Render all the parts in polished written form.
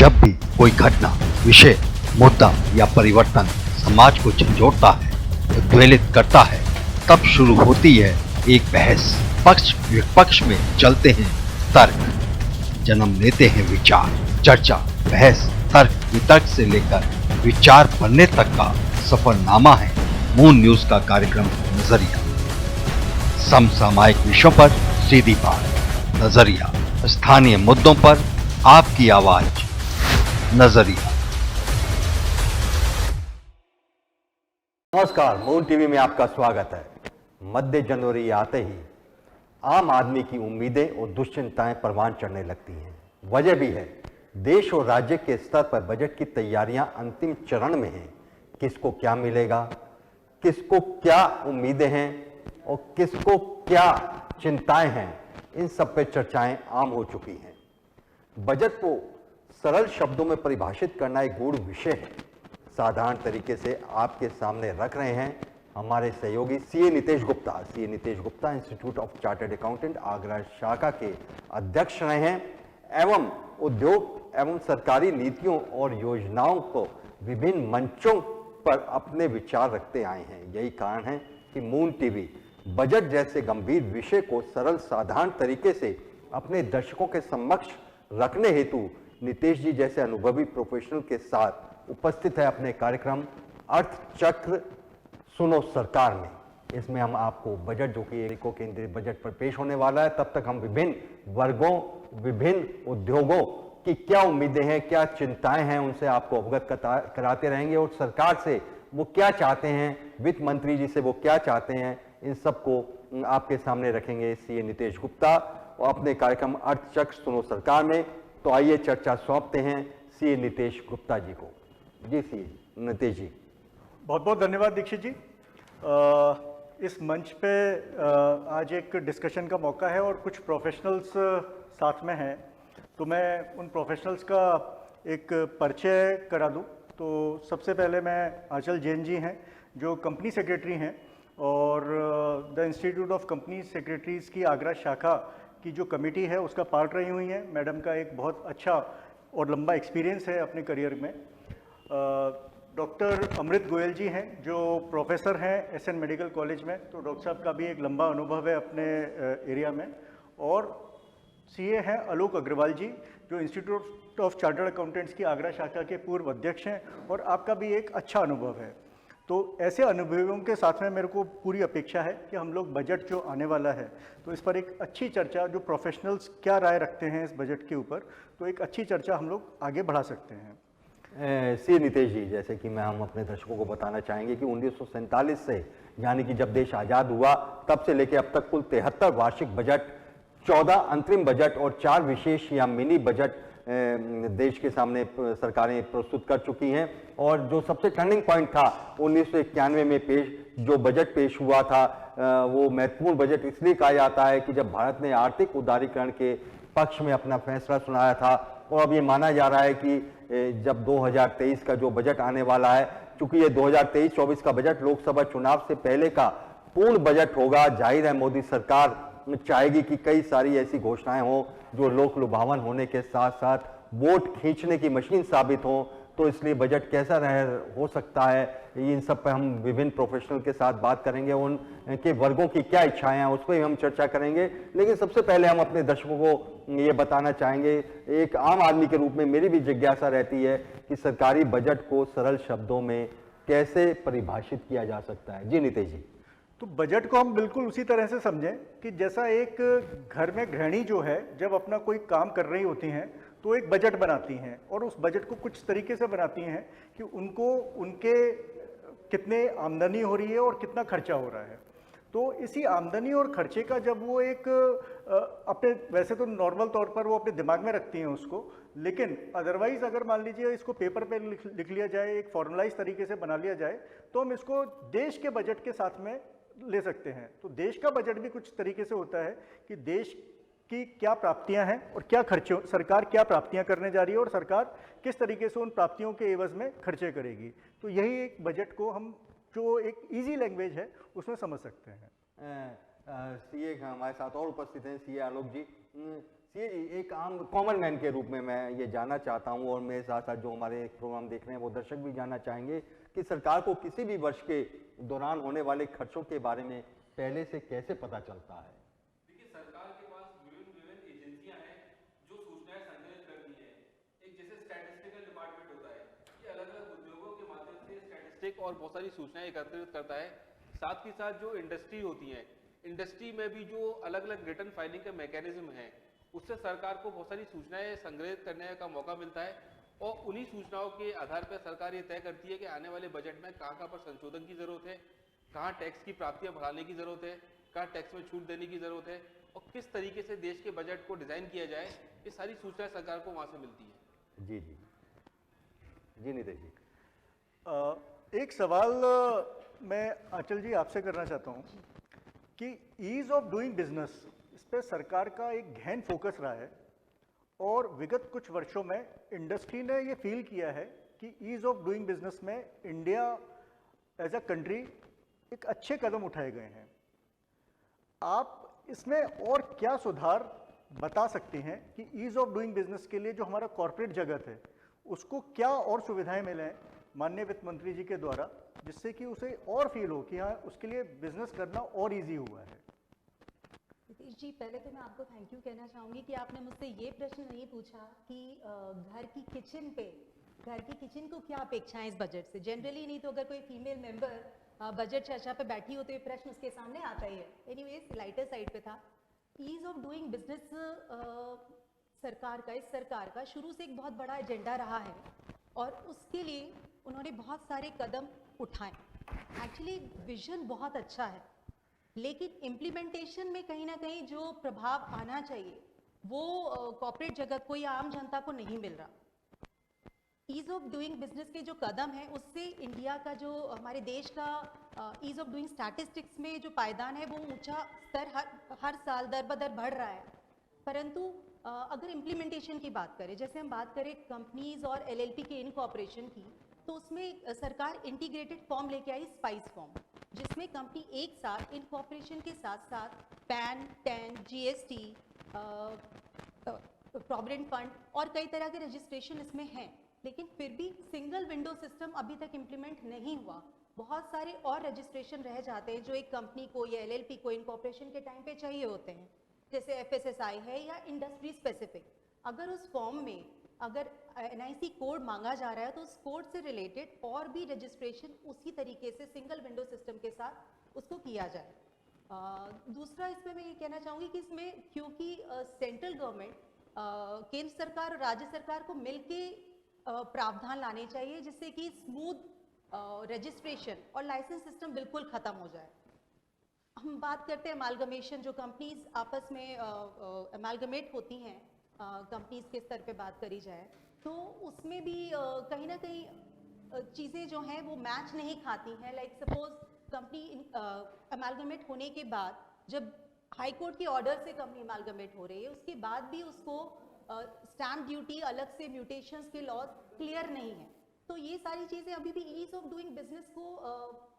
जब भी कोई घटना, विषय, मुद्दा या परिवर्तन समाज को झंझोड़ता है, उद्वेलित करता है, तब शुरू होती है एक बहस। पक्ष विपक्ष में चलते हैं तर्क, जन्म लेते हैं विचार। चर्चा, बहस, तर्क वितर्क से लेकर विचार बनने तक का सफरनामा है मून न्यूज का कार्यक्रम नजरिया। समसामयिक विषयों पर सीधी बात, नजरिया। स्थानीय मुद्दों पर आपकी आवाज, नजरिया। नमस्कार, मून टीवी में आपका स्वागत है। मध्य जनवरी आते ही आम आदमी की उम्मीदें और दुश्चिंताएं परवान चढ़ने लगती हैं। वजह भी है, देश और राज्य के स्तर पर बजट की तैयारियां अंतिम चरण में हैं। किसको क्या मिलेगा, किसको क्या उम्मीदें हैं और किसको क्या चिंताएं हैं, इन सब पे चर्चाएं आम हो चुकी हैं। बजट को सरल शब्दों में परिभाषित करना एक गूढ़ विषय है। साधारण तरीके से आपके सामने रख रहे हैं हमारे सहयोगी CA Nitesh Gupta. CA Nitesh Gupta institute of chartered accountant Agra शाखा के अध्यक्ष रहे हैं एवं उद्योग एवं सरकारी नीतियों और योजनाओं को विभिन्न मंचों पर अपने विचार रखते आए हैं। यही कारण है कि मून टीवी बजट जैसे गंभीर विषय को सरल साधारण तरीके से अपने दर्शकों के समक्ष रखने हेतु नितेश जी जैसे अनुभवी प्रोफेशनल के साथ उपस्थित है अपने कार्यक्रम अर्थचक्र सुनो सरकार में। इसमें हम आपको बजट, जो कि एक केंद्रीय बजट पर पेश होने वाला है, तब तक हम विभिन्न वर्गों, विभिन्न उद्योगों की क्या उम्मीदें हैं, क्या चिंताएं हैं, उनसे आपको अवगत कराते रहेंगे और सरकार से वो क्या चाहते हैं, वित्त मंत्री जी से वो क्या चाहते हैं, इन सबको आपके सामने रखेंगे सीए नितेश गुप्ता और अपने कार्यक्रम अर्थचक्र सुनो सरकार में। तो आइए चर्चा सौंपते हैं सीए नितेश गुप्ता जी को। जी सीए नितेश जी। बहुत बहुत धन्यवाद दीक्षित जी। इस मंच पे आज एक डिस्कशन का मौका है और कुछ प्रोफेशनल्स साथ में हैं, तो मैं उन प्रोफेशनल्स का एक परिचय करा दूं। तो सबसे पहले मैं आंचल जैन जी हैं, जो कंपनी सेक्रेटरी हैं और the institute of company secretaries की आगरा शाखा की जो कमेटी है उसका पार्ट रही हुई हैं। मैडम का एक बहुत अच्छा और लंबा एक्सपीरियंस है अपने करियर में। डॉक्टर अमृत गोयल जी हैं, जो प्रोफेसर हैं एसएन मेडिकल कॉलेज में, तो डॉक्टर साहब का भी एक लंबा अनुभव है अपने एरिया में। और सीए हैं आलोक अग्रवाल जी, जो इंस्टीट्यूट ऑफ चार्टर्ड अकाउंटेंट्स की आगरा शाखा के पूर्व अध्यक्ष हैं और आपका भी एक अच्छा अनुभव है। तो ऐसे अनुभवों के साथ में मेरे को पूरी अपेक्षा है कि हम लोग बजट जो आने वाला है तो इस पर एक अच्छी चर्चा, जो प्रोफेशनल्स क्या राय रखते हैं इस बजट के ऊपर, तो एक अच्छी चर्चा हम लोग आगे बढ़ा सकते हैं। सी नितेश जी, जैसे कि हम अपने दर्शकों को बताना चाहेंगे कि 1947 से, यानी कि जब देश आज़ाद हुआ तब से लेकर अब तक कुल 73 वार्षिक बजट, 14 अंतरिम बजट और 4 विशेष या मिनी बजट देश के सामने सरकारें प्रस्तुत कर चुकी हैं। और जो सबसे टर्निंग पॉइंट था 1991 में जो बजट पेश हुआ था, वो महत्वपूर्ण बजट इसलिए कहा जाता है कि जब भारत ने आर्थिक उदारीकरण के पक्ष में अपना फैसला सुनाया था। और अब ये माना जा रहा है कि जब 2023 का जो बजट आने वाला है, चूंकि ये 2023-24 का बजट लोकसभा चुनाव से पहले का पूर्ण बजट होगा, जाहिर है मोदी सरकार चाहेगी कि कई सारी ऐसी घोषणाएं हों जो लोक लुभावन होने के साथ साथ वोट खींचने की मशीन साबित हों। तो इसलिए बजट कैसा हो सकता है, इन सब पर हम विभिन्न प्रोफेशनल के साथ बात करेंगे। उनके वर्गों की क्या इच्छाएं हैं उस पर हम चर्चा करेंगे। लेकिन सबसे पहले हम अपने दर्शकों को ये बताना चाहेंगे, एक आम आदमी के रूप में मेरी भी जिज्ञासा रहती है कि सरकारी बजट को सरल शब्दों में कैसे परिभाषित किया जा सकता है। जी नितेश जी। तो बजट को हम बिल्कुल उसी तरह से समझें कि जैसा एक घर में गृहिणी जो है जब अपना कोई काम कर रही होती हैं तो एक बजट बनाती हैं और उस बजट को कुछ तरीके से बनाती हैं कि उनको उनके कितने आमदनी हो रही है और कितना खर्चा हो रहा है। तो इसी आमदनी और खर्चे का जब वो एक अपने, वैसे तो नॉर्मल तौर पर वो अपने दिमाग में रखती हैं उसको, लेकिन अदरवाइज अगर मान लीजिए इसको पेपर पे लिख लिया जाए, एक फॉर्मलाइज तरीके से बना लिया जाए, तो हम इसको देश के बजट के साथ में ले सकते हैं। तो देश का बजट भी कुछ तरीके से होता है कि देश की क्या प्राप्तियां हैं और क्या खर्चे, सरकार क्या प्राप्तियां करने जा रही है और सरकार किस तरीके से उन प्राप्तियों के एवज में खर्चे करेगी। तो यही एक बजट को हम, जो एक इजी लैंग्वेज है, उसमें समझ सकते हैं। सीए हमारे साथ और उपस्थित हैं, सीए आलोक जी। सीए जी, एक आम कॉमन मैन के रूप में मैं ये जानना चाहता हूँ, और मेरे साथ साथ जो हमारे प्रोग्राम देख रहे हैं वो दर्शक भी जानना चाहेंगे कि सरकार को किसी भी वर्ष के दौरान होने वाले खर्चों के बारे में पहले से कैसे पता चलता है? देखिए, सरकार के पास विभिन्न एजेंसियां हैं जो सूचनाएं संग्रहित करती हैं। एक जैसे स्टैटिस्टिकल डिपार्टमेंट होता है, ये अलग अलग उद्योगों के माध्यम से स्टैटिस्टिक और बहुत सारी सूचनाएं एकत्रित करता है। साथ ही साथ जो इंडस्ट्री होती है, इंडस्ट्री में भी जो अलग अलग रिटर्न फाइलिंग के मैकेनिज्म है, उससे सरकार को बहुत सारी सूचनाएं संग्रहित करने का मौका मिलता है, और उन्हीं सूचनाओं के आधार पर सरकार ये तय करती है कि आने वाले बजट में कहाँ पर संशोधन की जरूरत है, कहाँ टैक्स की प्राप्तियां बढ़ाने की जरूरत है, कहाँ टैक्स में छूट देने की जरूरत है, और किस तरीके से देश के बजट को डिजाइन किया जाए। ये सारी सूचनाएं सरकार को वहां से मिलती है। जी जी जी, नितेश जी। एक सवाल मैं आंचल जी आपसे करना चाहता हूं कि ईज ऑफ डूइंग बिजनेस, इस पे सरकार का एक गहन फोकस रहा है, और विगत कुछ वर्षों में इंडस्ट्री ने ये फील किया है कि ईज ऑफ डूइंग बिजनेस में इंडिया एज अ कंट्री एक अच्छे कदम उठाए गए हैं। आप इसमें और क्या सुधार बता सकते हैं कि ईज ऑफ डूइंग बिजनेस के लिए जो हमारा कॉर्पोरेट जगत है उसको क्या और सुविधाएं मिले माननीय वित्त मंत्री जी के द्वारा, जिससे कि उसे और फील हो कि हाँ उसके लिए बिजनेस करना और इजी हुआ है? नितीश जी, पहले तो मैं आपको थैंक यू कहना चाहूँगी कि आपने मुझसे ये प्रश्न नहीं पूछा कि घर की किचन को क्या अपेक्षाएं इस बजट से। जनरली नहीं तो अगर कोई फीमेल मेंबर बजट चर्चा पे बैठी हो तो ये प्रश्न उसके सामने आता ही है। एनीवेज, लाइटर साइड पे था। ईज ऑफ डूइंग बिजनेस इस सरकार का शुरू से एक बहुत बड़ा एजेंडा रहा है, और उसके लिए उन्होंने बहुत सारे कदम उठाए। एक्चुअली विजन बहुत अच्छा है, लेकिन इम्प्लीमेंटेशन में कहीं ना कहीं जो प्रभाव आना चाहिए वो कॉर्पोरेट जगत को या आम जनता को नहीं मिल रहा। ईज ऑफ डूइंग बिजनेस के जो कदम है उससे इंडिया का जो हमारे देश का ईज ऑफ डूइंग स्टैटिस्टिक्स में जो पायदान है वो ऊंचा स्तर हर साल दर बदर बढ़ रहा है। परंतु अगर इम्प्लीमेंटेशन की बात करें, जैसे हम बात करें कंपनीज और एलएलपी के इनकॉर्पोरेशन की, तो उसमें सरकार इंटीग्रेटेड फॉर्म लेके आई, स्पाइस फॉर्म, जिसमें कंपनी एक साथ इनकॉर्पोरेशन के साथ साथ pan, tan, GST, provident fund और कई तरह के रजिस्ट्रेशन इसमें हैं, लेकिन फिर भी सिंगल विंडो सिस्टम अभी तक इम्प्लीमेंट नहीं हुआ। बहुत सारे और रजिस्ट्रेशन रह जाते हैं जो एक कंपनी को या एलएलपी को इनकॉर्पोरेशन के टाइम पे चाहिए होते हैं, जैसे एफएसएसआई है या इंडस्ट्री स्पेसिफिक। अगर उस फॉर्म में अगर एनआईसी कोड मांगा जा रहा है तो उस कोड से रिलेटेड और भी रजिस्ट्रेशन उसी तरीके से सिंगल विंडो सिस्टम के साथ उसको किया जाए। दूसरा, इसमें मैं ये कहना चाहूँगी कि इसमें क्योंकि सेंट्रल गवर्नमेंट, केंद्र सरकार और राज्य सरकार को मिलके प्रावधान लाने चाहिए, जिससे कि स्मूथ रजिस्ट्रेशन और लाइसेंस सिस्टम बिल्कुल खत्म हो जाए। हम बात करते हैं अमालगमेशन, जो कंपनीज आपस में अमालगमेट होती हैं, कंपनीज के स्तर पे बात करी जाए तो उसमें भी कहीं ना कहीं चीज़ें जो हैं वो मैच नहीं खाती हैं। लाइक सपोज कंपनी अमालगमेट होने के बाद जब हाई कोर्ट के ऑर्डर से कंपनी अमालगमेट हो रही है, उसके बाद भी उसको स्टैम्प ड्यूटी अलग से म्यूटेशंस के लॉज क्लियर नहीं है। तो ये सारी चीज़ें अभी भी ईज ऑफ डूइंग बिजनेस को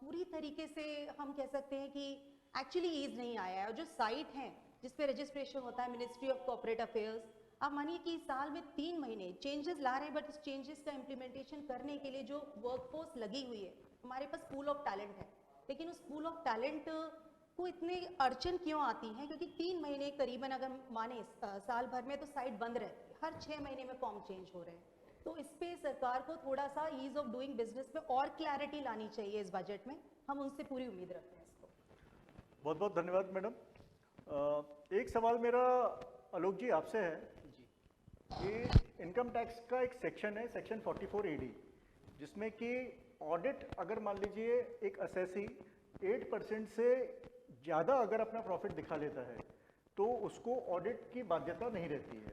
पूरी तरीके से हम कह सकते हैं कि एक्चुअली ईज नहीं आया है। और जो साइट है जिस पे रजिस्ट्रेशन होता है, मिनिस्ट्री ऑफ कॉर्पोरेट अफेयर्स, आप मानिए कि साल में 3 महीने चेंजेस ला रहे हैं, बट इस चेंजेस का इम्प्लीमेंटेशन करने के लिए जो वर्कफोर्स लगी हुई है, हमारे पास पूल ऑफ टैलेंट है, लेकिन उस पूल ऑफ टैलेंट को इतने अड़चन क्यों आती हैं? क्योंकि 3 महीने करीबन अगर माने साल भर में तो साइट बंद रहती है, हर 6 महीने में फॉर्म चेंज हो रहे हैं। तो इस पे सरकार को थोड़ा सा ईज ऑफ डूइंग बिजनेस में और क्लैरिटी लानी चाहिए इस बजट में। हम उनसे पूरी उम्मीद रखते हैं इसको। बहुत बहुत धन्यवाद मैडम। एक सवाल मेरा आलोक जी आपसे है कि इनकम टैक्स का एक सेक्शन है, सेक्शन 44 AD, जिसमें कि ऑडिट, अगर मान लीजिए एक असेसी 8% से ज़्यादा अगर अपना प्रॉफिट दिखा लेता है तो उसको ऑडिट की बाध्यता नहीं रहती है।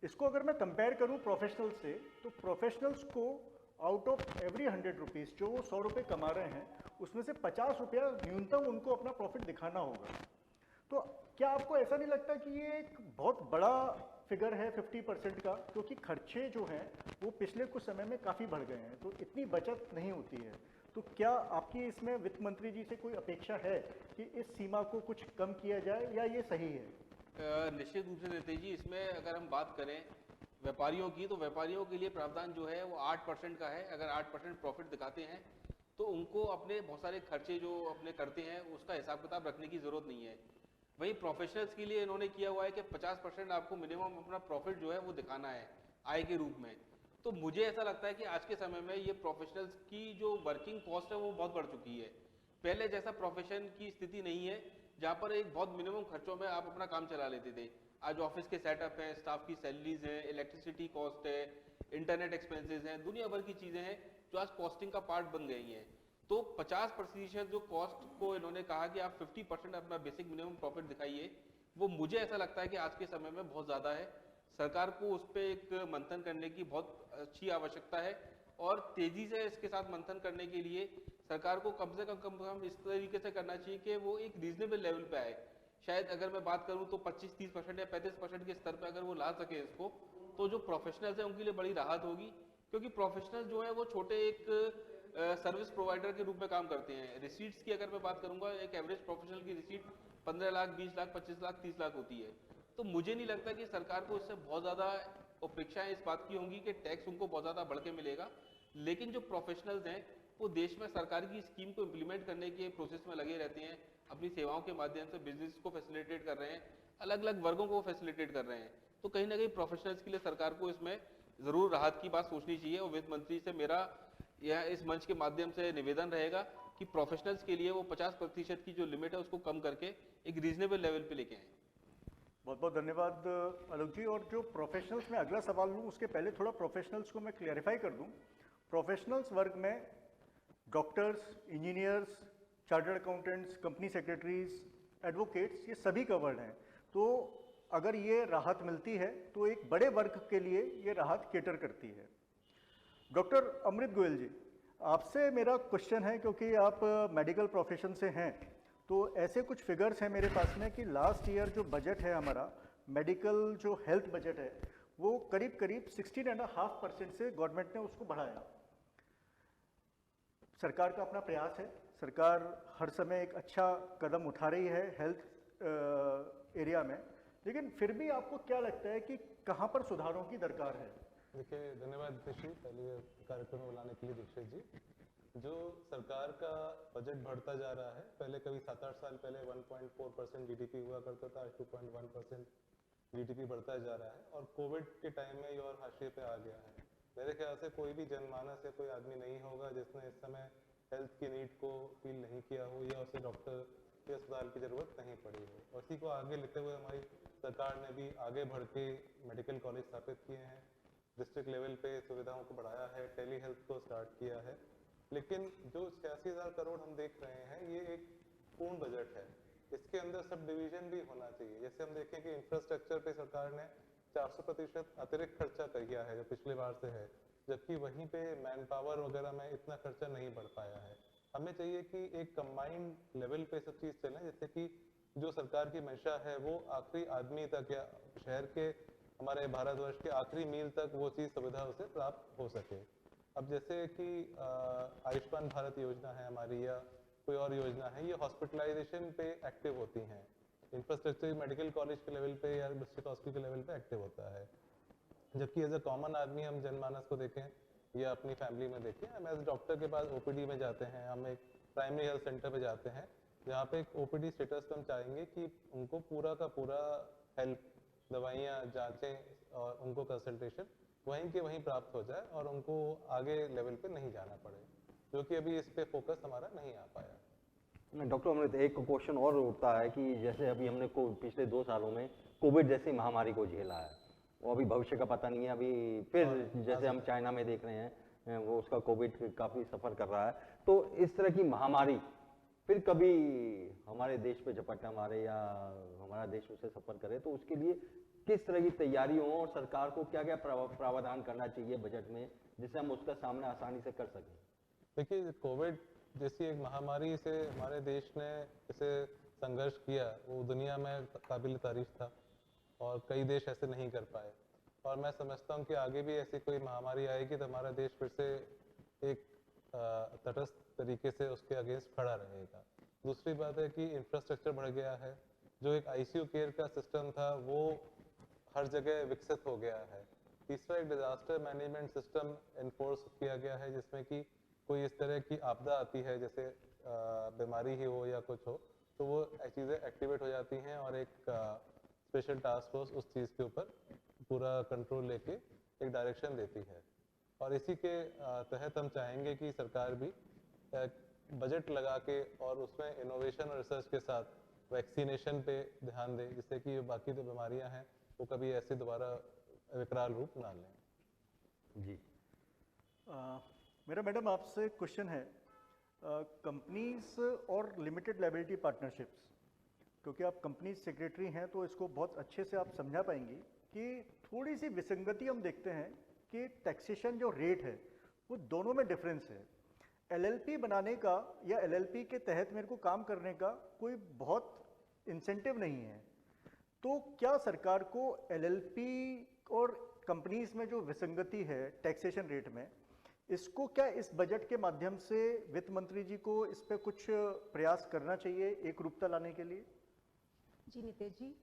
इसको अगर मैं कंपेयर करूं प्रोफेशनल से, तो प्रोफेशनल्स को आउट ऑफ एवरी 100 रुपीज़ जो वो 100 रुपये कमा रहे हैं, उसमें से 50 रुपया न्यूनतम उनको अपना प्रॉफिट दिखाना होगा। तो क्या आपको ऐसा नहीं लगता कि ये एक बहुत बड़ा फिगर है 50% का, क्योंकि खर्चे जो हैं वो पिछले कुछ समय में काफ़ी बढ़ गए हैं, तो इतनी बचत नहीं होती है। तो क्या आपकी इसमें वित्त मंत्री जी से कोई अपेक्षा है कि इस सीमा को कुछ कम किया जाए, या ये सही है? निश्चित रूप से नितेश जी, इसमें अगर हम बात करें व्यापारियों की, तो व्यापारियों के लिए प्रावधान जो है वो 8% का है। अगर 8% प्रॉफिट दिखाते हैं तो उनको अपने बहुत सारे खर्चे जो अपने करते हैं उसका हिसाब किताब रखने की ज़रूरत नहीं है। वहीं प्रोफेशनल्स के लिए इन्होंने किया हुआ है कि 50% आपको मिनिमम अपना प्रॉफिट जो है वो दिखाना है आय के रूप में। तो मुझे ऐसा लगता है कि आज के समय में ये प्रोफेशनल्स की जो वर्किंग कॉस्ट है वो बहुत बढ़ चुकी है। पहले जैसा प्रोफेशन की स्थिति नहीं है जहाँ पर एक बहुत मिनिमम खर्चों में आप अपना काम चला लेते थे। आज ऑफिस के सेटअप हैं, स्टाफ की सैलरीज हैं, इलेक्ट्रिसिटी कॉस्ट है, इंटरनेट एक्सपेंसेस हैं, दुनिया भर की चीज़ें हैं जो आज कॉस्टिंग का पार्ट बन गई हैं। तो 50% जो कॉस्ट को इन्होंने कहा कि आप 50% अपना बेसिक मिनिमम प्रॉफिट दिखाइए, वो मुझे ऐसा लगता है कि आज के समय में बहुत ज़्यादा है। सरकार को उस पर एक मंथन करने की बहुत अच्छी आवश्यकता है और तेज़ी से इसके साथ मंथन करने के लिए सरकार को कम से कम इस तरीके से करना चाहिए कि वो एक रीजनेबल लेवल पे आए। शायद अगर मैं बात करूं तो 25-30% या 35% के स्तर पे अगर वो ला सके इसको, तो जो प्रोफेशनल्स हैं उनके लिए बड़ी राहत होगी। क्योंकि प्रोफेशनल जो है वो छोटे एक सर्विस प्रोवाइडर के रूप में काम करते हैं। रिसीट्स की अगर मैं बात करूंगा, एक एवरेज प्रोफेशनल की रिसीट 15 लाख, 20 लाख, 25 लाख, 30 लाख होती है। तो मुझे नहीं लगता कि सरकार को इससे बहुत ज़्यादा अपेक्षाएं इस बात की होंगी कि टैक्स उनको बहुत ज़्यादा बढ़ के मिलेगा। लेकिन जो प्रोफेशनल्स हैं वो देश में सरकार की स्कीम को इम्प्लीमेंट करने के प्रोसेस में लगे रहते हैं, अपनी सेवाओं के माध्यम से बिजनेस को फैसिलिटेट कर रहे हैं, अलग अलग वर्गों को फैसिलिटेट कर रहे हैं। तो कहीं ना कहीं प्रोफेशनल्स के लिए सरकार को इसमें ज़रूर राहत की बात सोचनी चाहिए। और वित्त मंत्री से मेरा यह इस मंच के माध्यम से निवेदन रहेगा कि प्रोफेशनल्स के लिए वो 50% की जो लिमिट है उसको कम करके एक रीजनेबल लेवल पे लेके आए। बहुत बहुत धन्यवाद आलोक जी। और जो प्रोफेशनल्स में अगला सवाल लूँ उसके पहले थोड़ा प्रोफेशनल्स को मैं क्लियरिफाई कर दूँ। प्रोफेशनल्स वर्ग में doctors, engineers, chartered accountants, company secretaries, advocates, ये सभी कवर्ड हैं। तो अगर ये राहत मिलती है तो एक बड़े वर्ग के लिए ये राहत केटर करती है। डॉक्टर अमृत गोयल जी, आपसे मेरा क्वेश्चन है, क्योंकि आप मेडिकल प्रोफेशन से हैं, तो ऐसे कुछ फिगर्स हैं मेरे पास में कि लास्ट ईयर जो बजट है हमारा मेडिकल जो हेल्थ बजट है वो करीब करीब 16.5% से गवर्नमेंट ने उसको बढ़ाया। सरकार का अपना प्रयास है, सरकार हर समय एक अच्छा कदम उठा रही है हेल्थ एरिया में, लेकिन फिर भी आपको क्या लगता है कि कहाँ पर सुधारों की दरकार है? देखिए, धन्यवाद दीक्षित जी, पहले कार्यक्रम में बुलाने के लिए। दीक्षित जी, जो सरकार का बजट बढ़ता जा रहा है, पहले कभी 7-8 साल पहले 1.4% जीडीपी हुआ करता था, 2.1% जीडीपी बढ़ता जा रहा है और कोविड के टाइम में ये और हाशिए पे आ गया है। मेरे ख्याल से कोई भी जनमानस या कोई आदमी नहीं होगा जिसने इस समय हेल्थ की नीड को फील नहीं किया हो या उसे डॉक्टर के अस्पताल की ज़रूरत नहीं पड़ी हो। उसी को आगे लेते हुए हमारी सरकार ने भी आगे बढ़ के मेडिकल कॉलेज स्थापित किए हैं, डिस्ट्रिक्ट लेवल पे सुविधाओं को बढ़ाया है, टेली हेल्थ को स्टार्ट किया है। लेकिन जो 86,000 करोड़ हम देख रहे हैं, ये एक पूर्ण बजट है। इसके अंदर सब डिवीजन भी होना चाहिए। जैसे हम देखें कि इंफ्रास्ट्रक्चर पे सरकार ने 400% अतिरिक्त खर्चा किया है जो पिछले बार से है, जबकि वहीं पे मैन पावर वगैरह में इतना खर्चा नहीं बढ़ पाया है। हमें चाहिए कि एक कंबाइंड लेवल पे सब चीज़ चले, जिससे कि जो सरकार की मंशा है वो आखिरी आदमी तक या शहर के हमारे भारतवर्ष के आखिरी मील तक वो चीज़ सुविधा उसे प्राप्त हो सके। अब जैसे कि आयुष्मान भारत योजना है हमारी या कोई और योजना है, ये हॉस्पिटलाइजेशन पे एक्टिव होती हैं। इंफ्रास्ट्रक्चर मेडिकल कॉलेज के लेवल पे या डिस्ट्रिक्ट हॉस्पिटल के लेवल पे एक्टिव होता है, जबकि एज अ कॉमन आदमी हम जनमानस को देखें या अपनी फैमिली में देखें, हम एज डॉक्टर के पास ओपीडी में जाते हैं, हम एक प्राइमरी हेल्थ सेंटर पे जाते हैं जहाँ पे एक ओपीडी स्टेटस पे हम चाहेंगे कि उनको पूरा का पूरा हेल्प, दवाइयाँ, जांचें और उनको कंसल्टेशन वहीं के वहीं प्राप्त हो जाए और उनको आगे लेवल पे नहीं जाना पड़े, जो कि अभी इस पे फोकस हमारा नहीं आ पाया। डॉक्टर अमृत, एक क्वेश्चन और उठता है कि जैसे अभी हमने पिछले 2 सालों में कोविड जैसी महामारी को झेला है, वो अभी भविष्य का पता नहीं है, अभी फिर जैसे हम चाइना में देख रहे हैं वो उसका कोविड काफ़ी सफ़र कर रहा है। तो इस तरह की महामारी फिर कभी हमारे देश पे झपट्टा मारे या हमारा देश उससे सफ़र करे, तो उसके लिए किस तरह की तैयारी हो और सरकार को क्या क्या प्रावधान करना चाहिए बजट में जिससे हम उसका सामना आसानी से कर सकें? देखिए, कोविड जैसी एक महामारी से हमारे देश ने इसे संघर्ष किया, वो दुनिया में काबिल तारीफ था और कई देश ऐसे नहीं कर पाए। और मैं समझता हूँ कि आगे भी ऐसी कोई महामारी आएगी तो हमारा देश फिर से एक तटस्थ तरीके से उसके अगेंस्ट खड़ा रहेगा। दूसरी बात है कि इंफ्रास्ट्रक्चर बढ़ गया है, जो एक आईसीयू केयर का सिस्टम था वो हर जगह विकसित हो गया है। तीसरा एक डिजास्टर मैनेजमेंट सिस्टम इन्फोर्स किया गया है, जिसमें कि कोई इस तरह की आपदा आती है, जैसे बीमारी ही हो या कुछ हो, तो वो चीज़ें एक्टिवेट हो जाती हैं और एक स्पेशल टास्क फोर्स उस चीज़ के ऊपर पूरा कंट्रोल लेके एक डायरेक्शन देती है। और इसी के तहत हम चाहेंगे कि सरकार भी बजट लगा के और उसमें इनोवेशन और रिसर्च के साथ वैक्सीनेशन पे ध्यान दे, जिससे कि बाकी जो बीमारियां हैं वो कभी ऐसे दोबारा विकराल रूप ना लें। जी मेरा मैडम आपसे क्वेश्चन है, कंपनीज और लिमिटेड लायबिलिटी पार्टनरशिप्स, क्योंकि आप कंपनी सेक्रेटरी हैं तो इसको बहुत अच्छे से आप समझा पाएंगी कि थोड़ी सी विसंगति हम देखते हैं कि टैक्सेशन जो रेट है वो दोनों में डिफरेंस है। एलएलपी बनाने का या एलएलपी के तहत मेरे को काम करने का कोई बहुत इंसेंटिव नहीं है, तो क्या सरकार को एलएलपी और कंपनीज में जो विसंगति है टैक्सेशन रेट में, इसको क्या इस बजट के माध्यम से वित्त मंत्री जी को इस पे कुछ प्रयास करना चाहिए एक रूपता लाने के लिए? जी नितेश जी,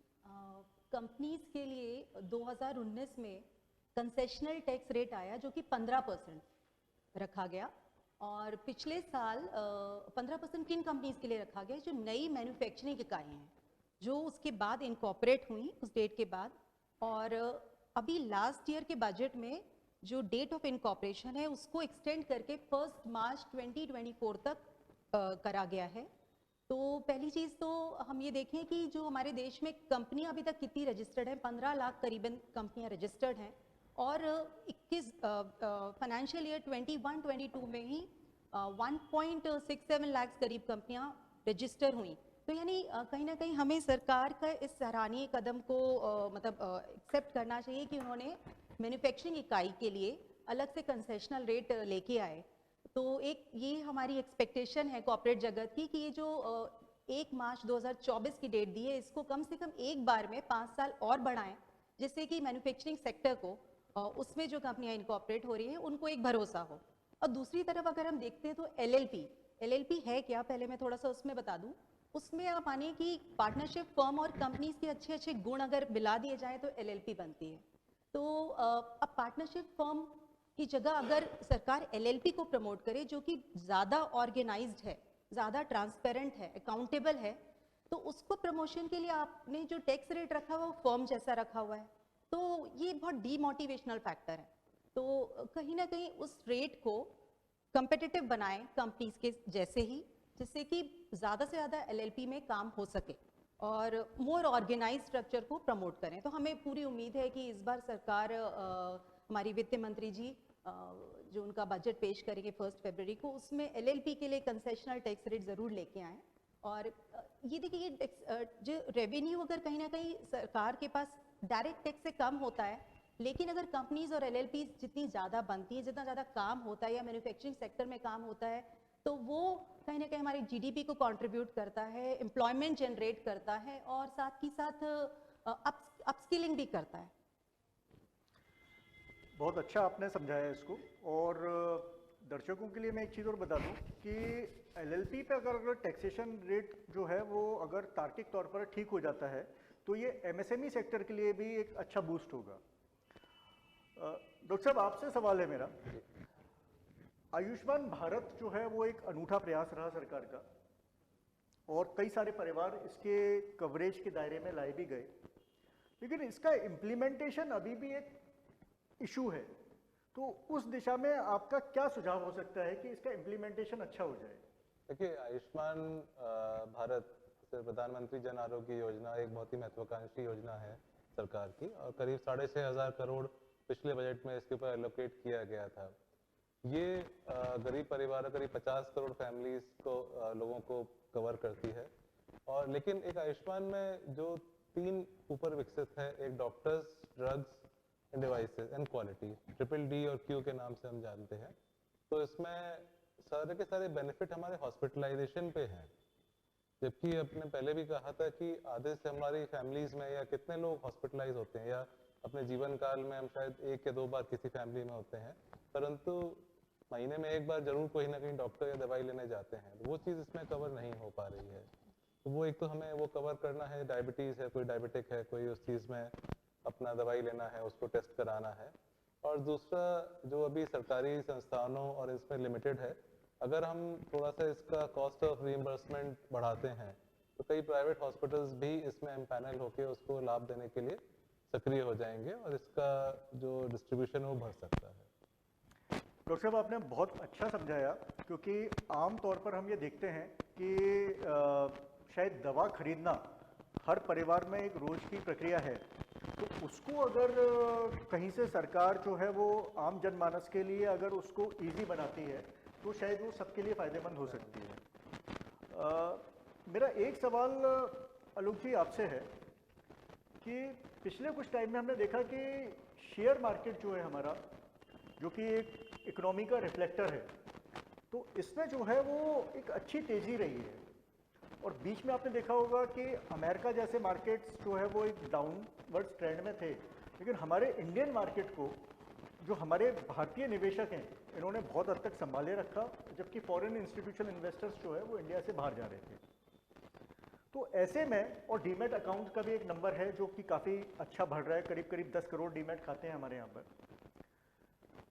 कंपनीज के लिए 2019 में कंसेशनल टैक्स रेट आया जो कि 15% रखा गया, और पिछले साल 15% किन कंपनीज के लिए रखा गया? जो नई मैन्युफैक्चरिंग इकाई हैं जो उसके बाद इनकॉर्पोरेट हुई उस डेट के बाद, और अभी लास्ट ईयर के बजट में जो डेट ऑफ इनकॉर्पोरेशन है उसको एक्सटेंड करके 1 मार्च 2024 तक करा गया है। तो पहली चीज़ तो हम ये देखें कि जो हमारे देश में कंपनियां अभी तक कितनी रजिस्टर्ड हैं, 15 लाख करीबन कंपनियां रजिस्टर्ड हैं, और 21 फाइनेंशियल ईयर 21-22 में ही 1.67 लाख करीब कंपनियां रजिस्टर हुई। तो यानी कहीं ना कहीं हमें सरकार का इस सराहनीय कदम को मतलब एक्सेप्ट करना चाहिए कि उन्होंने मैन्युफैक्चरिंग इकाई के लिए अलग से कंसेशनल रेट लेके आए। तो एक ये हमारी एक्सपेक्टेशन है कॉर्पोरेट जगत की कि ये जो 1 मार्च 2024 की डेट दी है इसको कम से कम एक बार में 5 साल और बढ़ाएं, जिससे कि मैन्युफैक्चरिंग सेक्टर को उसमें जो कंपनियां इनकॉर्पोरेट हो रही हैं उनको एक भरोसा हो। और दूसरी तरफ अगर हम देखते हैं तो एलएलपी है क्या, पहले मैं थोड़ा सा उसमें बता दूं। उसमें आप मानिए कि पार्टनरशिप फर्म और कंपनीज के अच्छे अच्छे गुण अगर मिला दिए जाए तो एलएलपी बनती है। तो अब पार्टनरशिप फर्म की जगह अगर सरकार एलएलपी को प्रमोट करे जो कि ज़्यादा ऑर्गेनाइज्ड है, ज़्यादा ट्रांसपेरेंट है, अकाउंटेबल है, तो उसको प्रमोशन के लिए आपने जो टैक्स रेट रखा हुआ वो फर्म जैसा रखा हुआ है, तो ये बहुत डीमोटिवेशनल फैक्टर है। तो कहीं ना कहीं उस रेट को कंपेटिटिव बनाएं कंपनीज के जैसे ही, जिससे कि ज़्यादा से ज़्यादा एलएलपी में काम हो सके और मोर ऑर्गेनाइज स्ट्रक्चर को प्रमोट करें। तो हमें पूरी उम्मीद है कि इस बार सरकार हमारी वित्त मंत्री जी जो उनका बजट पेश करेंगे 1 फरवरी को, उसमें एलएलपी के लिए कंसेशनल टैक्स रेट ज़रूर लेके आएँ। और ये देखिए ये जो रेवेन्यू अगर कहीं ना कहीं सरकार के पास डायरेक्ट टैक्स से कम होता है, लेकिन अगर कंपनीज और एलएलपी जितनी ज़्यादा बनती है, जितना ज़्यादा काम होता है या मैन्युफैक्चरिंग सेक्टर में काम होता है, तो वो कहीं ना कहीं हमारी जीडीपी को कंट्रीब्यूट करता है, एम्प्लॉयमेंट जनरेट करता है और साथ ही साथ अपस्किलिंग भी करता है। बहुत अच्छा आपने समझाया इसको। और दर्शकों के लिए मैं एक चीज़ और बता दूं कि एलएलपी पे अगर टैक्सेशन रेट जो है वो अगर तार्किक तौर पर ठीक हो जाता है तो ये एमएसएमई सेक्टर के लिए भी एक अच्छा बूस्ट होगा। डॉक्टर साहब आपसे सवाल है मेरा, आयुष्मान भारत जो है वो एक अनूठा प्रयास रहा सरकार का और कई सारे परिवार इसके कवरेज के दायरे में लाए भी गए, लेकिन इसका इम्प्लीमेंटेशन अभी भी एक इशू है। तो उस दिशा में आपका क्या सुझाव हो सकता है कि इसका इम्प्लीमेंटेशन अच्छा हो जाए? देखिए, आयुष्मान भारत प्रधानमंत्री जन आरोग्य योजना एक बहुत ही महत्वाकांक्षी योजना है सरकार की, और करीब 6,500 करोड़ पिछले बजट में इसके ऊपर एलोकेट किया गया था। ये गरीब परिवारों करीब 50 करोड़ फैमिलीज को लोगों को कवर करती है। और लेकिन एक आयुष्मान में जो 3 ऊपर विकसित है, एक doctors, drugs end devices and quality, DDD और Q के नाम से हम जानते हैं। तो इसमें सारे के सारे बेनिफिट हमारे हॉस्पिटलाइजेशन पे हैं, जबकि अपने पहले भी कहा था कि आधे से हमारी फैमिलीज में या कितने लोग हॉस्पिटलाइज होते हैं, या अपने जीवन काल में हम शायद 1 या 2 बार किसी फैमिली में होते हैं, परंतु महीने में 1 बार जरूर कोई ना कहीं डॉक्टर या दवाई लेने जाते हैं। वो चीज़ इसमें कवर नहीं हो पा रही है। तो वो एक तो हमें वो कवर करना है, डायबिटीज़ है, कोई डायबिटिक है, कोई उस चीज़ में अपना दवाई लेना है, उसको टेस्ट कराना है। और दूसरा जो अभी सरकारी संस्थानों और इसमें लिमिटेड है, अगर हम थोड़ा सा इसका कॉस्ट ऑफ रीइंबर्समेंट बढ़ाते हैं तो कई प्राइवेट हॉस्पिटल्स भी इसमें एम्पैनल होकर उसको लाभ देने के लिए सक्रिय हो जाएंगे और इसका जो डिस्ट्रीब्यूशन है वो बढ़ सकता है। डॉक्टर साहब, आपने बहुत अच्छा समझाया, क्योंकि आम तौर पर हम ये देखते हैं कि शायद दवा खरीदना हर परिवार में एक रोज की प्रक्रिया है, तो उसको अगर कहीं से सरकार जो है वो आम जनमानस के लिए अगर उसको इजी बनाती है तो शायद वो सबके लिए फ़ायदेमंद हो सकती है। मेरा एक सवाल आलोक जी आपसे है कि पिछले कुछ टाइम में हमने देखा कि शेयर मार्केट जो है हमारा, जो कि एक इकोनॉमी का रिफ्लेक्टर है, तो इसमें जो है वो एक अच्छी तेज़ी रही है। और बीच में आपने देखा होगा कि अमेरिका जैसे मार्केट्स जो है वो एक डाउनवर्ड ट्रेंड में थे, लेकिन हमारे इंडियन मार्केट को जो हमारे भारतीय निवेशक हैं इन्होंने बहुत हद तक संभाले रखा, जबकि फॉरेन इंस्टीट्यूशनल इन्वेस्टर्स जो है वो इंडिया से बाहर जा रहे थे। तो ऐसे में, और डीमैट अकाउंट का भी एक नंबर है जो कि काफ़ी अच्छा बढ़ रहा है, करीब करीब 10 करोड़ डीमैट खाते हैं हमारे यहाँ पर।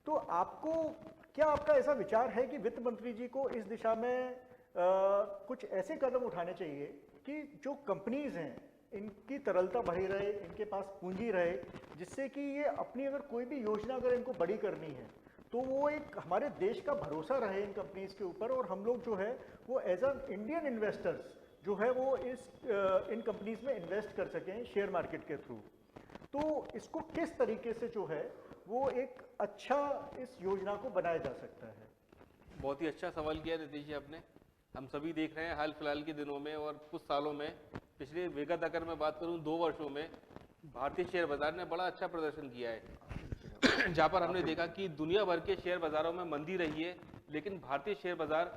तो आपका ऐसा विचार है कि वित्त मंत्री जी को इस दिशा में कुछ ऐसे कदम उठाने चाहिए कि जो कंपनीज हैं इनकी तरलता बढ़ी रहे, इनके पास पूंजी रहे, जिससे कि ये अपनी अगर कोई भी योजना अगर इनको बड़ी करनी है तो वो एक हमारे देश का भरोसा रहे इन कंपनीज के ऊपर, और हम लोग जो है वो एज अ इंडियन इन्वेस्टर्स जो है वो इन कंपनीज में इन्वेस्ट कर सकें शेयर मार्केट के थ्रू। तो इसको किस तरीके से जो है वो एक अच्छा इस योजना को बनाया जा सकता है? बहुत ही अच्छा सवाल किया नीतीश जी आपने। हम सभी देख रहे हैं हाल फिलहाल के दिनों में और कुछ सालों में, पिछले विगत अगर मैं बात करूं 2 वर्षों में भारतीय शेयर बाजार ने बड़ा अच्छा प्रदर्शन किया है। जहां पर हमने देखा कि दुनिया भर के शेयर बाजारों में मंदी रही है, लेकिन भारतीय शेयर बाजार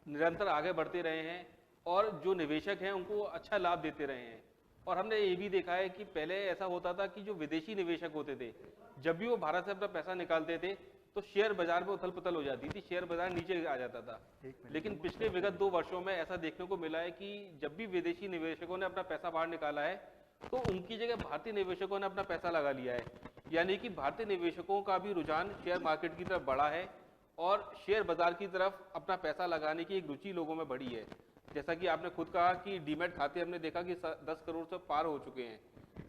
निरंतर आगे बढ़ते रहे हैं और जो निवेशक हैं उनको अच्छा लाभ देते रहे हैं। और हमने ये भी देखा है कि पहले ऐसा होता था कि जो विदेशी निवेशक होते थे, जब भी वो भारत से अपना पैसा निकालते थे तो शेयर बाजार में उथल पुथल हो जाती थी, शेयर बाजार नीचे आ जाता था। लेकिन पिछले विगत 2 वर्षों में ऐसा देखने को मिला है कि जब भी विदेशी निवेशकों ने अपना पैसा बाहर निकाला है तो उनकी जगह भारतीय निवेशकों ने अपना पैसा लगा लिया है। यानी कि भारतीय निवेशकों का भी रुझान शेयर मार्केट की तरफ बढ़ा है और शेयर बाजार की तरफ अपना पैसा लगाने की एक रुचि लोगों में बढ़ी है। जैसा कि आपने खुद कहा कि डीमैट खाते हमने देखा कि 10 करोड़ से पार हो चुके हैं,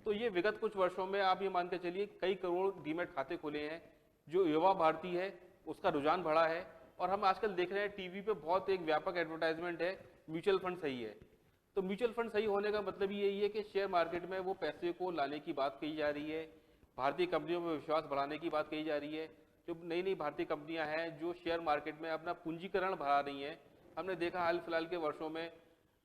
तो ये विगत कुछ वर्षों में आप ये मान के चलिए कई करोड़ डीमैट खाते खुले हैं। जो युवा भारतीय है उसका रुझान बढ़ा है। और हम आजकल देख रहे हैं टीवी पे बहुत एक व्यापक एडवर्टाइजमेंट है, म्यूचुअल फंड सही है। तो म्यूचुअल फंड सही होने का मतलब यही है कि शेयर मार्केट में वो पैसे को लाने की बात कही जा रही है, भारतीय कंपनियों में विश्वास बढ़ाने की बात कही जा रही है। जो नई नई भारतीय कंपनियां हैं जो शेयर मार्केट में अपना पूंजीकरण बढ़ा रही हैं, हमने देखा हाल फिलहाल के वर्षों में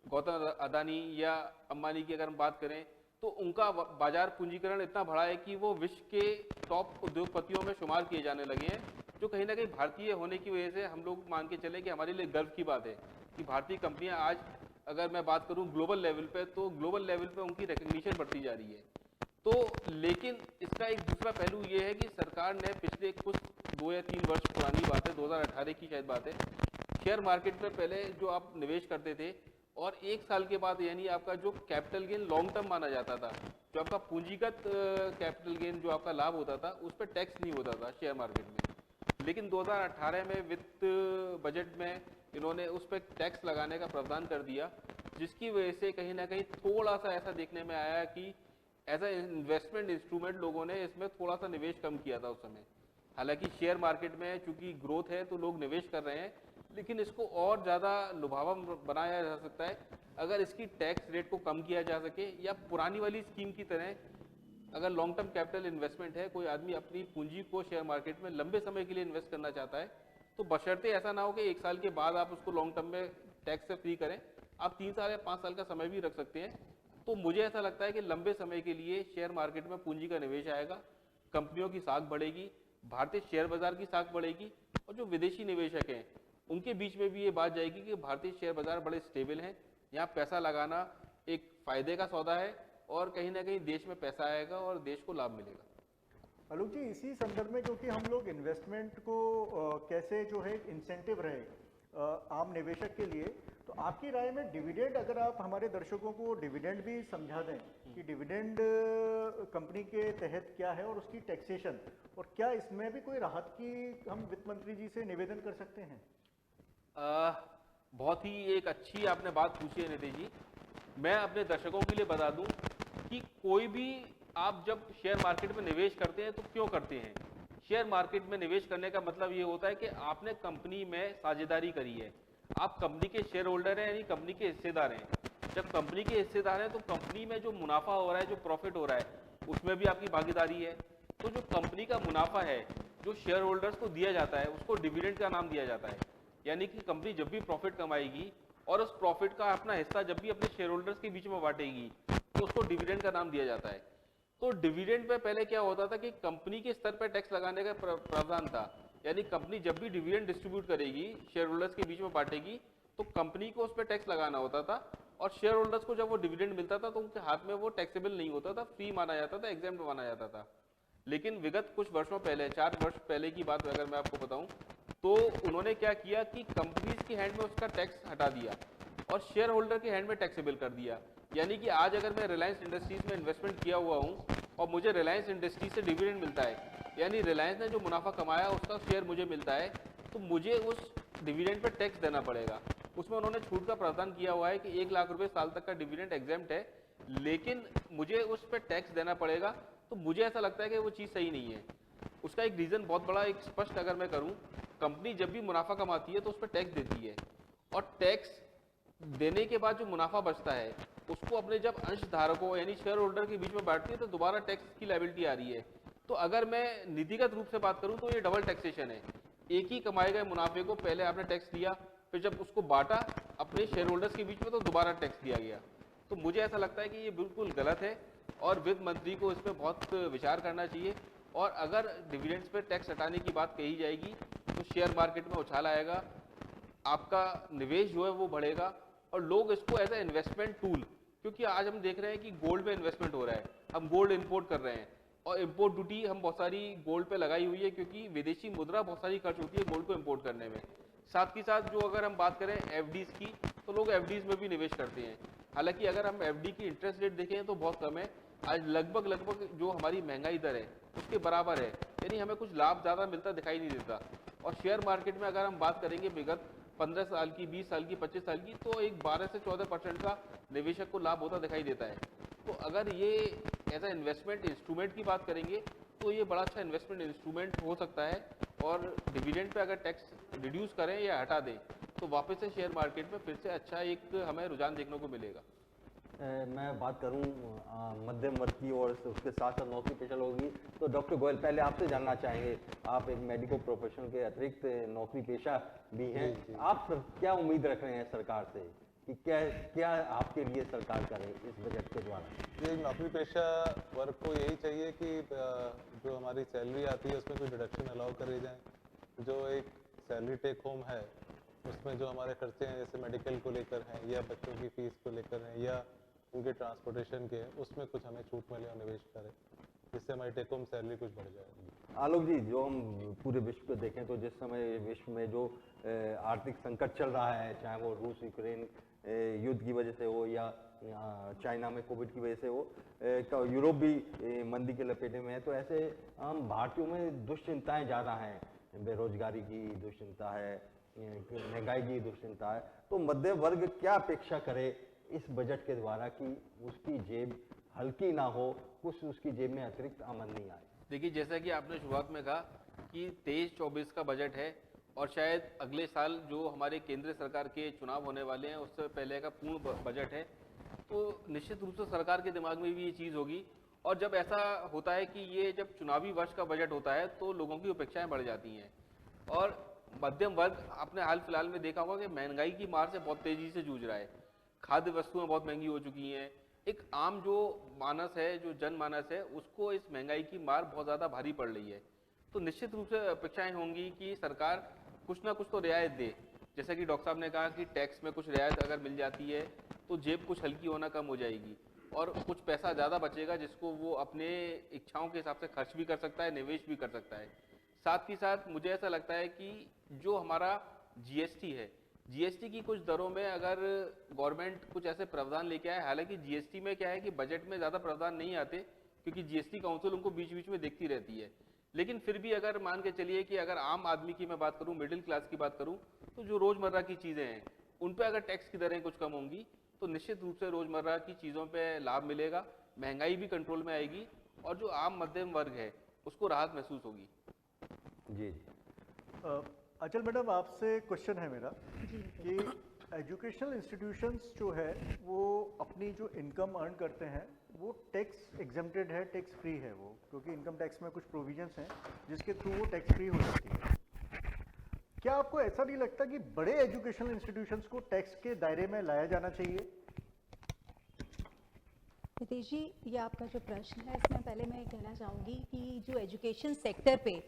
गौतम अदानी या अंबानी की अगर हम बात करें तो उनका बाजार पूंजीकरण इतना बढ़ा है कि वो विश्व के टॉप उद्योगपतियों में शुमार किए जाने लगे हैं, जो कहीं ना कहीं भारतीय होने की वजह से हम लोग मान के चले कि हमारे लिए गर्व की बात है कि भारतीय कंपनियां आज, अगर मैं बात करूं ग्लोबल लेवल पे, तो ग्लोबल लेवल पे उनकी रिकग्निशन बढ़ती जा रही है। तो लेकिन इसका एक दूसरा पहलू ये है कि सरकार ने पिछले कुछ 2 या 3 वर्ष पुरानी बात है, 2018 की शायद बात है, शेयर मार्केट में पहले जो आप निवेश करते थे और 1 साल के बाद यानी आपका जो कैपिटल गेन लॉन्ग टर्म माना जाता था, जो आपका पूंजीगत कैपिटल गेन जो आपका लाभ होता था उस पर टैक्स नहीं होता था शेयर मार्केट में। लेकिन 2018 में वित्त बजट में इन्होंने उस पर टैक्स लगाने का प्रावधान कर दिया, जिसकी वजह से कहीं ना कहीं थोड़ा सा ऐसा देखने में आया कि एज ए इन्वेस्टमेंट इंस्ट्रूमेंट लोगों ने इसमें थोड़ा सा निवेश कम किया था उस समय। हालांकि शेयर मार्केट में चूंकि ग्रोथ है तो लोग निवेश कर रहे हैं, लेकिन इसको और ज़्यादा लुभावन बनाया जा सकता है अगर इसकी टैक्स रेट को कम किया जा सके, या पुरानी वाली स्कीम की तरह अगर लॉन्ग टर्म कैपिटल इन्वेस्टमेंट है, कोई आदमी अपनी पूंजी को शेयर मार्केट में लंबे समय के लिए इन्वेस्ट करना चाहता है, तो बशर्ते ऐसा ना हो कि 1 साल के बाद आप उसको लॉन्ग टर्म में टैक्स से फ्री करें, आप 3 साल या 5 साल का समय भी रख सकते हैं। तो मुझे ऐसा लगता है कि लंबे समय के लिए शेयर मार्केट में पूंजी का निवेश आएगा, कंपनियों की साख बढ़ेगी, भारतीय शेयर बाजार की साख बढ़ेगी, और जो विदेशी निवेशक हैं उनके बीच में भी ये बात जाएगी कि भारतीय शेयर बाजार बड़े स्टेबल हैं, यहाँ पैसा लगाना एक फायदे का सौदा है और कहीं ना कहीं देश में पैसा आएगा और देश को लाभ मिलेगा। आलोक जी, इसी संदर्भ में क्योंकि हम लोग इन्वेस्टमेंट को कैसे जो है इंसेंटिव रहे, आम निवेशक के लिए। तो आपकी राय में डिविडेंड, अगर आप हमारे दर्शकों को डिविडेंड भी समझा दें कि डिविडेंड कंपनी के तहत क्या है और उसकी टैक्सेशन, और क्या इसमें भी कोई राहत की हम वित्त मंत्री जी से निवेदन कर सकते हैं? बहुत ही एक अच्छी आपने बात पूछी है नितिन जी। मैं अपने दर्शकों के लिए बता दूं कि कोई भी आप जब शेयर मार्केट में निवेश करते हैं तो क्यों करते हैं। शेयर मार्केट में निवेश करने का मतलब ये होता है कि आपने कंपनी में साझेदारी करी है, आप कंपनी के शेयर होल्डर हैं, यानी कंपनी के हिस्सेदार हैं। जब कंपनी के हिस्सेदार हैं तो कंपनी में जो मुनाफा हो रहा है, जो प्रॉफिट हो रहा है, उसमें भी आपकी भागीदारी है। तो जो कंपनी का मुनाफा है जो शेयर होल्डर्स को दिया जाता है उसको डिविडेंड का नाम दिया जाता है। यानी कि कंपनी जब भी प्रॉफिट कमाएगी और उस प्रॉफिट का अपना हिस्सा जब भी अपने शेयर होल्डर्स के बीच में बांटेगी तो उसको डिविडेंड का नाम दिया जाता है। तो डिविडेंड पे पहले क्या होता था कि कंपनी के स्तर पर टैक्स लगाने का प्रावधान था। यानी कंपनी जब भी डिविडेंड डिस्ट्रीब्यूट करेगी, शेयर होल्डर्स के बीच में बांटेगी, तो कंपनी को उस पर टैक्स लगाना होता था। और शेयर होल्डर्स को जब वो डिविडेंड मिलता था तो उनके हाथ में वो टैक्सेबल नहीं होता था, फ्री माना जाता था, एग्जेम्प्ट माना जाता था। लेकिन विगत कुछ वर्षों पहले, 4 वर्ष पहले की बात अगर मैं आपको बताऊं, तो उन्होंने क्या किया कि कंपनीज के हैंड में उसका टैक्स हटा दिया और शेयर होल्डर के हैंड में टैक्सेबल कर दिया। यानी कि आज अगर मैं रिलायंस इंडस्ट्रीज में इन्वेस्टमेंट किया हुआ हूं और मुझे रिलायंस इंडस्ट्रीज से डिविडेंड मिलता है, यानी रिलायंस ने जो मुनाफा कमाया उसका शेयर मुझे मिलता है, तो मुझे उस डिविडेंड पर टैक्स देना पड़ेगा। उसमें उन्होंने छूट का प्रावधान किया हुआ है कि 1 लाख रुपए साल तक का डिविडेंड एग्जेम्प्ट है, लेकिन मुझे उस पर टैक्स देना पड़ेगा। तो मुझे ऐसा लगता है कि वो चीज़ सही नहीं है। उसका एक रीज़न बहुत बड़ा, एक स्पष्ट अगर मैं करूं, कंपनी जब भी मुनाफा कमाती है तो उस पर टैक्स देती है, और टैक्स देने के बाद जो मुनाफा बचता है उसको अपने जब अंशधारकों यानी शेयर होल्डर के बीच में बांटती है तो दोबारा टैक्स की लायबिलिटी आ रही है। तो अगर मैं नीतिगत रूप से बात करूं तो ये डबल टैक्सेशन है। एक ही कमाए गए मुनाफे को पहले आपने टैक्स दिया, फिर जब उसको बांटा अपने शेयर होल्डर्स के बीच में तो दोबारा टैक्स दिया गया। तो मुझे ऐसा लगता है कि ये बिल्कुल गलत है और वित्त मंत्री को इस पर बहुत विचार करना चाहिए। और अगर डिविडेंड्स पर टैक्स हटाने की बात कही जाएगी तो शेयर मार्केट में उछाल आएगा, आपका निवेश जो है वो बढ़ेगा और लोग इसको एज ए इन्वेस्टमेंट टूल, क्योंकि आज हम देख रहे हैं कि गोल्ड में इन्वेस्टमेंट हो रहा है, हम गोल्ड इंपोर्ट कर रहे हैं और इंपोर्ट ड्यूटी हम बहुत सारी गोल्ड पे लगाई हुई है, क्योंकि विदेशी मुद्रा बहुत सारी खर्च होती है गोल्ड को इंपोर्ट करने में। साथ ही साथ जो अगर हम बात करें एफडीज की, तो लोग एफडीज में भी निवेश करते हैं। हालांकि अगर हम एफडी की इंटरेस्ट रेट देखें तो बहुत कम है, आज लगभग जो हमारी महंगाई दर है उसके बराबर है, यानी हमें कुछ लाभ ज़्यादा मिलता दिखाई नहीं देता। और शेयर मार्केट में अगर हम बात करेंगे विगत 15 साल की, 20 साल की, 25 साल की, तो एक 12 से 14% का निवेशक को लाभ होता दिखाई देता है। तो अगर ये एज ए इन्वेस्टमेंट इंस्ट्रूमेंट की बात करेंगे तो ये बड़ा अच्छा इन्वेस्टमेंट इंस्ट्रूमेंट हो सकता है। और डिविडेंड पे अगर टैक्स रिड्यूस करें या हटा दें तो वापस से शेयर मार्केट में फिर से अच्छा एक हमें रुझान देखने को मिलेगा। मैं बात करूं मध्यम वर्ग की और उसके साथ साथ नौकरी पेशा लोगों की, तो डॉक्टर गोयल पहले आपसे जानना चाहेंगे, आप एक मेडिकल प्रोफेशन के अतिरिक्त नौकरी पेशा भी हैं, आप क्या उम्मीद रख रहे हैं सरकार से कि क्या आपके लिए सरकार करे इस बजट के द्वारा? ये नौकरी पेशा वर्ग को यही चाहिए कि जो हमारी सैलरी आती है उसमें कोई डिडक्शन अलाउ करे जाए, जो एक सैलरी टेक होम है उसमें जो हमारे खर्चे हैं जैसे मेडिकल को लेकर हैं या बच्चों की फीस को लेकर हैं या उनके ट्रांसपोर्टेशन के, उसमें कुछ हमें छूट मिले और निवेश करें, जिससे हमारी टेक होम सैलरी कुछ बढ़ जाएगी। आलोक जी, जो हम पूरे विश्व को देखें तो जिस समय विश्व में जो आर्थिक संकट चल रहा है, चाहे वो रूस यूक्रेन युद्ध की वजह से हो या चाइना में कोविड की वजह से हो, यूरोप भी मंदी के लपेटे में है, तो ऐसे हम भारतीयों में दुश्चिंताएं ज़्यादा हैं, बेरोजगारी की दुश्चिंता है, महंगाई की दुश्चिंता है। तो मध्य वर्ग क्या अपेक्षा करे इस बजट के द्वारा कि उसकी जेब हल्की ना हो, कुछ उसकी जेब में अतिरिक्त आमदनी आए? देखिए, जैसा कि आपने शुरुआत में कहा कि 23-24 का बजट है और शायद अगले साल जो हमारे केंद्र सरकार के चुनाव होने वाले हैं उससे पहले का पूर्ण बजट है, तो निश्चित रूप से सरकार के दिमाग में भी ये चीज़ होगी। और जब ऐसा होता है कि ये जब चुनावी वर्ष का बजट होता है तो लोगों की अपेक्षाएं बढ़ जाती हैं और मध्यम वर्ग आपने हाल फिलहाल में देखा होगा कि महंगाई की मार से बहुत तेजी से जूझ रहा है। खाद्य वस्तुएं बहुत महंगी हो चुकी हैं। एक आम जो मानस है, जो जनमानस है, उसको इस महंगाई की मार बहुत ज़्यादा भारी पड़ रही है। तो निश्चित रूप से अपेक्षाएं होंगी कि सरकार कुछ ना कुछ तो रियायत दे। जैसा कि डॉक्टर साहब ने कहा कि टैक्स में कुछ रियायत अगर मिल जाती है तो जेब कुछ हल्की होना कम हो जाएगी और कुछ पैसा ज़्यादा बचेगा जिसको वो अपने इच्छाओं के हिसाब से खर्च भी कर सकता है, निवेश भी कर सकता है। साथ ही साथ मुझे ऐसा लगता है कि जो हमारा जीएसटी है, जीएसटी की कुछ दरों में अगर गवर्नमेंट कुछ ऐसे प्रावधान लेके आए, हालांकि जीएसटी में क्या है कि बजट में ज़्यादा प्रावधान नहीं आते क्योंकि जीएसटी काउंसिल उनको बीच बीच में देखती रहती है, लेकिन फिर भी अगर मान के चलिए कि अगर आम आदमी की मैं बात करूं, मिडिल क्लास की बात करूं, तो जो रोज़मर्रा की चीज़ें हैं उन पे अगर टैक्स की दरें कुछ कम होंगी तो निश्चित रूप से रोज़मर्रा की चीज़ों पे लाभ मिलेगा, महंगाई भी कंट्रोल में आएगी और जो आम मध्यम वर्ग है उसको राहत महसूस होगी। जी अचल मैडम, आपसे क्वेश्चन है मेरा कि एजुकेशनल इंस्टीट्यूशंस जो है वो अपनी जो इनकम अर्न करते हैं वो टैक्स एग्जेम्प्टेड है, टैक्स फ्री है वो, क्योंकि इनकम टैक्स में कुछ प्रोविजंस हैं जिसके थ्रू वो टैक्स फ्री हो जाती है। क्या आपको ऐसा नहीं लगता कि बड़े एजुकेशनल इंस्टीट्यूशंस को टैक्स के दायरे में लाया जाना चाहिए? नितेश जी, ये आपका जो प्रश्न है इसमें पहले मैं कहना चाहूँगी कि जो एजुकेशन सेक्टर पे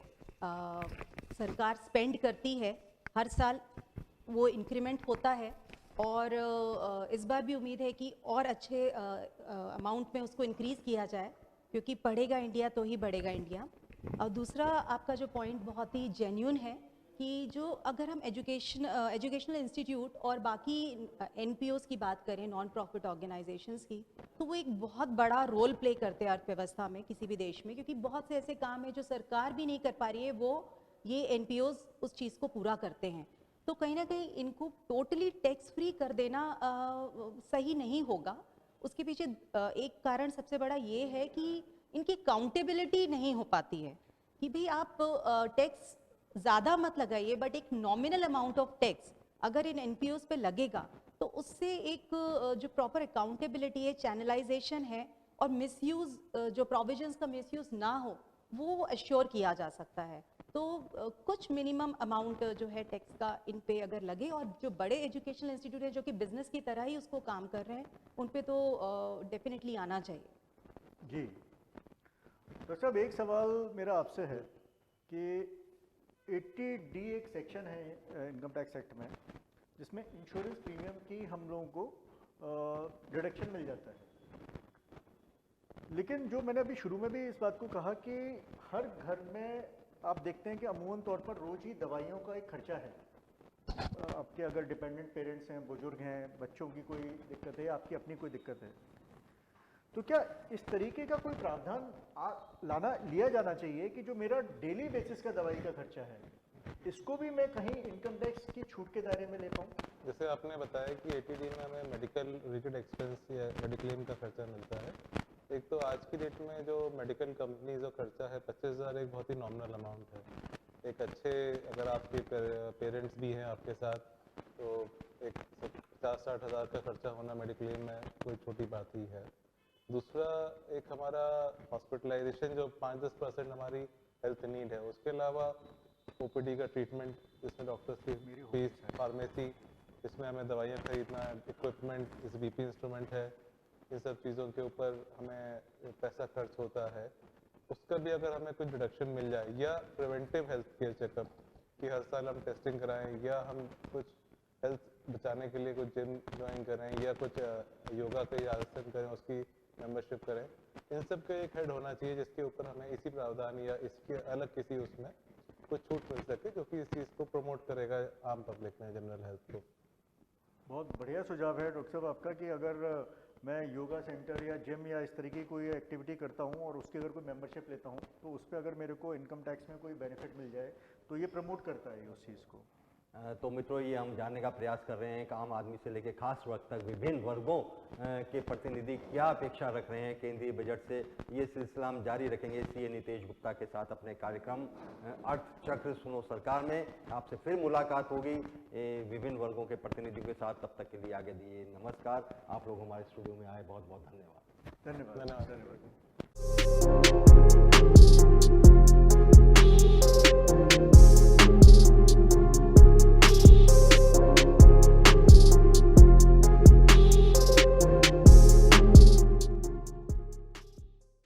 सरकार स्पेंड करती है हर साल वो इंक्रीमेंट होता है और इस बार भी उम्मीद है कि और अच्छे अमाउंट में उसको इंक्रीज़ किया जाए, क्योंकि पढ़ेगा इंडिया तो ही बढ़ेगा इंडिया। और दूसरा आपका जो पॉइंट बहुत ही जेन्युइन है कि जो अगर हम एजुकेशनल इंस्टीट्यूट और बाकी एनपीओज़ की बात करें, नॉन प्रॉफिट ऑर्गेनाइजेशंस की, तो वो एक बहुत बड़ा रोल प्ले करते हैं अर्थव्यवस्था में किसी भी देश में, क्योंकि बहुत से ऐसे काम है जो सरकार भी नहीं कर पा रही है, वो ये एनपीओज़ उस चीज़ को पूरा करते हैं। तो कहीं ना कहीं इनको टोटली टैक्स फ्री कर देना सही नहीं होगा। उसके पीछे एक कारण सबसे बड़ा ये है कि इनकी काउंटेबिलिटी नहीं हो पाती है कि भाई आप टैक्स ज़्यादा मत लगाइए, बट एक नॉमिनल अमाउंट ऑफ टैक्स अगर इन एनपीओज़ पे लगेगा तो उससे एक जो प्रॉपर अकाउंटेबिलिटी है, चैनलाइजेशन है और मिसयूज़, जो प्रोविजंस का मिसयूज़ ना हो वो अश्योर किया जा सकता है। तो कुछ मिनिमम अमाउंट जो है टैक्स का इन पे अगर लगे, और जो बड़े एजुकेशनल इंस्टीट्यूट है जो कि बिजनेस की तरह ही उसको काम कर रहे हैं उन पे तो डेफिनेटली आना चाहिए। जी तो साहब, एक सवाल मेरा आपसे है कि 80D एक सेक्शन है इनकम टैक्स एक्ट में जिसमें इंश्योरेंस प्रीमियम की हम लोगों को डिडक्शन मिल जाता है, लेकिन जो मैंने अभी शुरू में भी इस बात को कहा कि हर घर में आप देखते हैं कि अमूमन तौर पर रोज ही दवाइयों का एक खर्चा है। आपके अगर डिपेंडेंट पेरेंट्स हैं, बुजुर्ग हैं, बच्चों की कोई दिक्कत है, आपकी अपनी कोई दिक्कत है, तो क्या इस तरीके का कोई प्रावधान लिया जाना चाहिए कि जो मेरा डेली बेसिस का दवाई का खर्चा है इसको भी मैं कहीं इनकम टैक्स की छूट के दायरे में ले पाऊँ? जैसे आपने बताया कि 80D में हमें मेडिकल रिलेटेड एक्सपेंस या मेडिक्लेम का खर्चा मिलता है। एक तो आज की डेट में जो मेडिकल कंपनी जो खर्चा है 25,000 एक बहुत ही नॉमिनल अमाउंट है। एक अच्छे अगर आपके पेरेंट्स भी हैं आपके साथ तो एक 50-60 हज़ार का खर्चा होना मेडिक्लेम में कोई छोटी बात ही है। दूसरा, एक हमारा हॉस्पिटलाइजेशन जो 5-10% हमारी हेल्थ नीड है, उसके अलावा ओपीडी का ट्रीटमेंट जिसमें डॉक्टर्स की फीस, फार्मेसी, इसमें हमें दवाइयाँ खरीदना, इक्विपमेंट जैसे बीपी इंस्ट्रूमेंट है, इन सब चीज़ों के ऊपर हमें पैसा खर्च होता है। उसका भी अगर हमें कुछ डिडक्शन मिल जाए, या प्रिवेंटिव हेल्थ केयर चेकअप कि हर साल हम टेस्टिंग कराएं, या हम कुछ हेल्थ बचाने के लिए कुछ जिम ज्वाइन करें, या कुछ योगा के आसन करें, उसकी मेंबरशिप करें, इन सब का एक हेड होना चाहिए जिसके ऊपर हमें इसी प्रावधान या इसके अलग किसी उसमें कुछ छूट मिल सके जो कि इस चीज़ को प्रमोट करेगा आम पब्लिक में, जनरल हेल्थ को। बहुत बढ़िया सुझाव है डॉक्टर साहब आपका कि अगर मैं योगा सेंटर या जिम या इस तरीके की कोई एक्टिविटी करता हूं और उसकी अगर कोई मेंबरशिप लेता हूं तो उस पर अगर मेरे को इनकम टैक्स में कोई बेनिफिट मिल जाए तो ये प्रमोट करता है उस चीज़ को। तो मित्रों, ये हम जानने का प्रयास कर रहे हैं कि आम आदमी से लेकर खास वर्ग तक विभिन्न वर्गों के प्रतिनिधि क्या अपेक्षा रख रहे हैं केंद्रीय बजट से। ये सिलसिला हम जारी रखेंगे सीए नितेश गुप्ता के साथ अपने कार्यक्रम अर्थचक्र सुनो सरकार में। आपसे फिर मुलाकात होगी विभिन्न वर्गों के प्रतिनिधियों के साथ। तब तक के लिए आगे दिए नमस्कार। आप लोग हमारे स्टूडियो में आए, बहुत बहुत धन्यवाद। धन्यवाद।